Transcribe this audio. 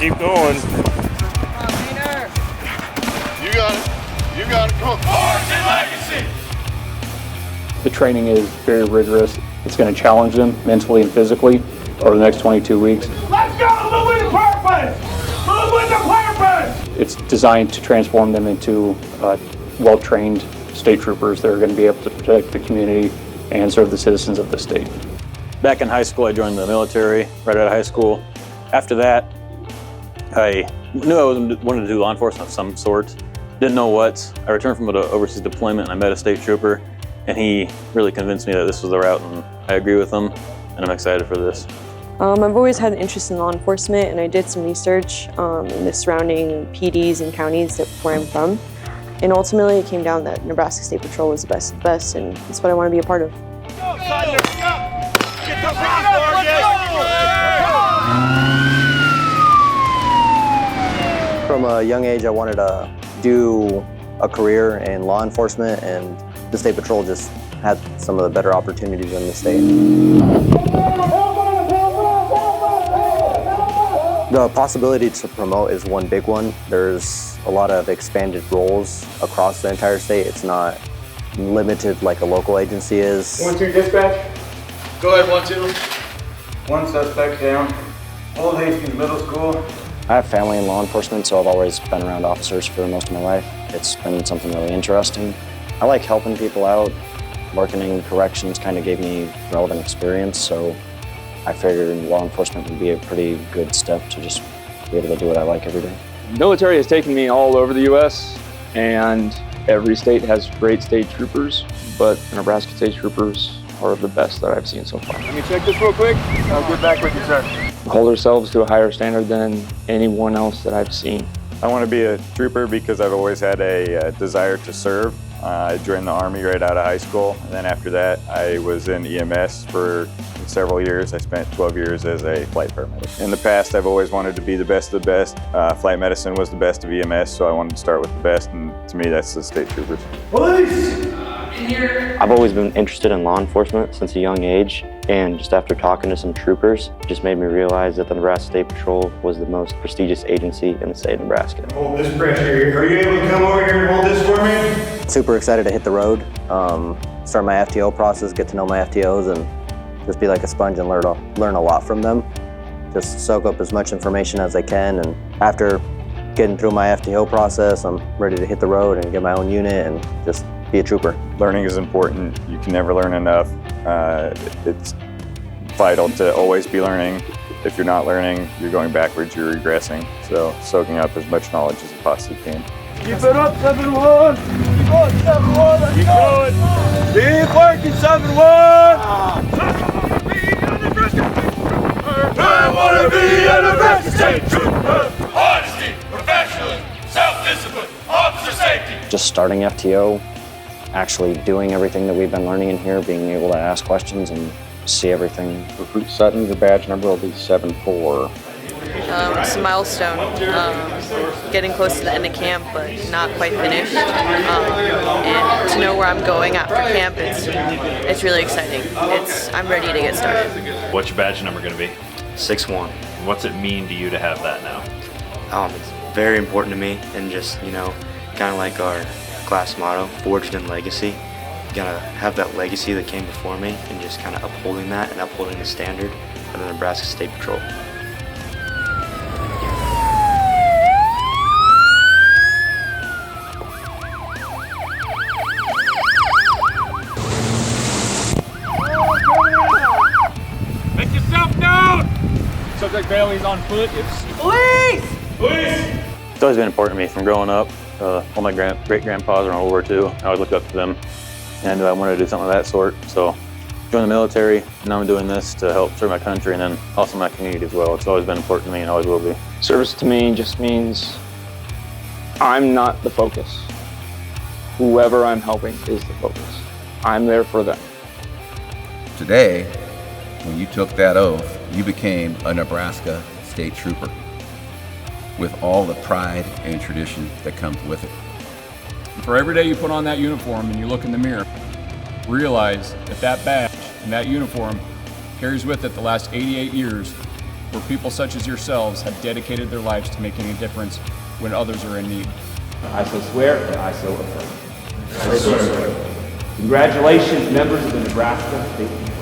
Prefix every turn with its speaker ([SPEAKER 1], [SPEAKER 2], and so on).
[SPEAKER 1] Keep going.
[SPEAKER 2] You got it. You got it. Come on.
[SPEAKER 3] Forge and legacy.
[SPEAKER 4] The training is very rigorous. It's going to challenge them mentally and physically over the next 22 weeks.
[SPEAKER 3] Let's go! Move with purpose! Move with the purpose!
[SPEAKER 4] It's designed to transform them into well-trained state troopers that are going to be able to protect the community and serve the citizens of the state.
[SPEAKER 5] Back in high school, I joined the military right out of high school. After that, I knew I wanted to do law enforcement of some sort. Didn't know what. I returned from an overseas deployment and I met a state trooper, and he really convinced me that this was the route, and I agree with him, and I'm excited for this.
[SPEAKER 6] I've always had an interest in law enforcement, and I did some research in the surrounding PDs and counties where I'm from. And ultimately it came down that Nebraska State Patrol was the best of the best, and that's what I want to be a part of.
[SPEAKER 7] From a young age, I wanted to do a career in law enforcement, and the State Patrol just had some of the better opportunities in the state. The possibility to promote is one big one. There's a lot of expanded roles across the entire state. It's not limited like a local agency is.
[SPEAKER 8] 1-2 dispatch.
[SPEAKER 2] Go ahead, 1-2.
[SPEAKER 8] One suspect down. Old Hastings Middle School.
[SPEAKER 9] I have family in law enforcement, so I've always been around officers for most of my life. It's been something really interesting. I like helping people out. Working in corrections kind of gave me relevant experience, so I figured law enforcement would be a pretty good step to just be able to do what I like every day.
[SPEAKER 4] The military has taken me all over the U.S., and every state has great state troopers, but the Nebraska State Troopers are the best that I've seen so far.
[SPEAKER 8] Let me check this real quick. I'll get back with you, sir.
[SPEAKER 4] Hold ourselves to a higher standard than anyone else that I've seen.
[SPEAKER 1] I want to be a trooper because I've always had a desire to serve. I joined the Army right out of high school, and then after that I was in EMS for several years. I spent 12 years as a flight paramedic. In the past, I've always wanted to be the best of the best. Flight medicine was the best of EMS, so I wanted to start with the best, and to me that's the state troopers.
[SPEAKER 8] Police!
[SPEAKER 9] I've always been interested in law enforcement since a young age, and just after talking to some troopers, it just made me realize that the Nebraska State Patrol was the most prestigious agency in the state of Nebraska.
[SPEAKER 8] Hold this pressure. Are you able to come over here and hold this for me?
[SPEAKER 7] Super excited to hit the road, start my FTO process, get to know my FTOs, and just be like a sponge and learn a lot from them. Just soak up as much information as I can, and after getting through my FTO process, I'm ready to hit the road and get my own unit and just be a trooper.
[SPEAKER 1] Learning is important. You can never learn enough. It's vital to always be learning. If you're not learning, you're going backwards, you're regressing. So soaking up as much knowledge as you possibly can.
[SPEAKER 8] Keep it up, 7-1. Keep going, 7-1. Let's keep going. Keep working, 7-1.
[SPEAKER 3] I want to be a Nebraska State Trooper. Honesty, professionalism, self-discipline, officer safety.
[SPEAKER 9] Just starting FTO, actually doing everything that we've been learning in here, being able to ask questions and see everything.
[SPEAKER 4] Recruit Sutton, your badge number will be 7-4.
[SPEAKER 6] It's a milestone, getting close to the end of camp, but not quite finished. And to know where I'm going after camp, it's really exciting. I'm ready to get started.
[SPEAKER 10] What's your badge number going to be?
[SPEAKER 9] 6-1.
[SPEAKER 10] What's it mean to you to have that now?
[SPEAKER 9] It's very important to me, and just, kind of like our class motto, forged in legacy. You gotta have that legacy that came before me, and just kind of upholding that and upholding the standard of the Nebraska State Patrol.
[SPEAKER 3] Make yourself known.
[SPEAKER 8] Subject Bailey's on foot.
[SPEAKER 3] Police! Police!
[SPEAKER 5] It's always been important to me from growing up. All my great-grandpas are in World War II. I always looked up to them, and I wanted to do something of that sort. So joined the military, and now I'm doing this to help serve my country and then also my community as well. It's always been important to me and always will be.
[SPEAKER 4] Service to me just means I'm not the focus. Whoever I'm helping is the focus. I'm there for them.
[SPEAKER 11] Today, when you took that oath, you became a Nebraska State Trooper with all the pride and tradition that comes with it.
[SPEAKER 12] For every day you put on that uniform and you look in the mirror, realize that that badge and that uniform carries with it the last 88 years where people such as yourselves have dedicated their lives to making a difference when others are in need.
[SPEAKER 8] I so swear and I so affirm. Congratulations, members of the Nebraska State Police.